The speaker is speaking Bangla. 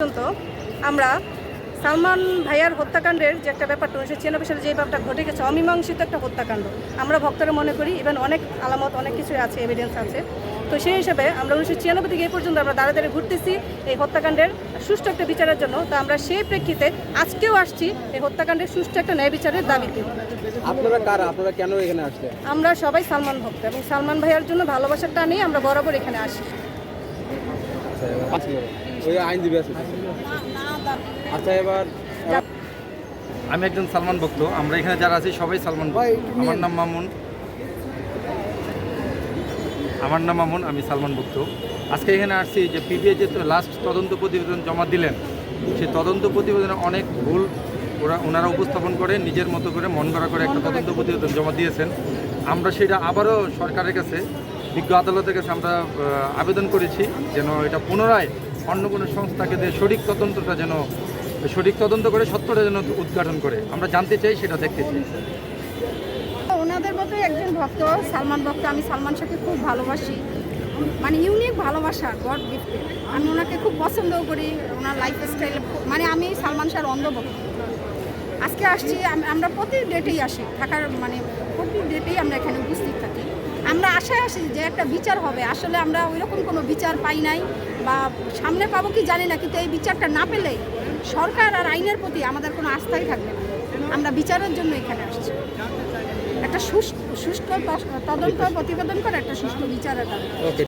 পর্যন্ত আমরা সালমান ভাইয়ার হত্যাকাণ্ডের যে একটা ব্যাপারটা 1996 সালে যে ব্যাপারটা ঘটে গেছে, অমীমাংসিত একটা হত্যাকাণ্ড আমরা ভক্তরা মনে করি। ইভেন অনেক আলামত, অনেক কিছু আছে, এভিডেন্স আছে। তো সেই হিসাবে আমরা 1996 থেকে এই পর্যন্ত আমরা দাঁড়িয়ে ঘুরতেছি এই হত্যাকাণ্ডের সুষ্ঠু একটা বিচারের জন্য। তো আমরা সেই প্রেক্ষিতে আজকেও আসছি এই হত্যাকাণ্ডের সুষ্ঠু একটা ন্যায় বিচারের দাবিতে। আপনারা কারা? আপনারা কেন এখানে আসলেন? আমরা সবাই সালমান ভক্ত এবং সালমান ভাইয়ার জন্য ভালোবাসার টানে আমরা বরাবর এখানে আসি। ওই আইনজীবী আছে। আচ্ছা, এবার আমি একজন সালমান ভক্ত। আমরা এখানে যারা আছি সবাই সালমান ভক্ত। আমার নাম মামুন, আমি সালমান ভক্ত। আজকে এখানে আসছি যে পিবিআই যে লাস্ট তদন্ত প্রতিবেদন জমা দিলেন, সেই তদন্ত প্রতিবেদনে অনেক ভুল ওনারা উপস্থাপন করে নিজের মতো করে মন গড়া করে একটা তদন্ত প্রতিবেদন জমা দিয়েছেন। আমরা সেটা আবারও সরকারের কাছে, বিজ্ঞ আদালতের কাছে আমরা আবেদন করেছি যেন এটা পুনরায় অন্য কোনো সংস্থাকে দিয়ে সঠিক তদন্ত করে সত্যটা যেন উদ্ঘাটন করে। আমরা জানতে চাই, সেটা দেখতে চাই। ওনাদের মতো একজন ভক্ত, সালমান ভক্ত। আমি সালমান শাহকে খুব ভালোবাসি, মানে ইউনিক ভালোবাসা, গড গিফটেড। আমি ওনাকে খুব পছন্দও করি, ওনার লাইফস্টাইল, মানে আমি সালমান শাহর অন্ধভক্ত। আজকে আসছি, আমরা প্রতি ডেটেই আসি, থাকার মানে প্রতি ডেটেই আমরা এখানে উপস্থিত থাকি। আমরা আশায় আসি যে একটা বিচার হবে। আসলে আমরা ওইরকম কোনো বিচার পাই নাই, বা সামনে পাবো কি জানি না, কিন্তু এই বিচারটা না পেলে সরকার আর আইনের প্রতি আমাদের কোনো আস্থাই থাকবে না। আমরা বিচারের জন্য এখানে আসছি, একটা সুষ্ঠু তদন্ত প্রতিবেদন করে একটা সুষ্ঠু বিচারের দাবি।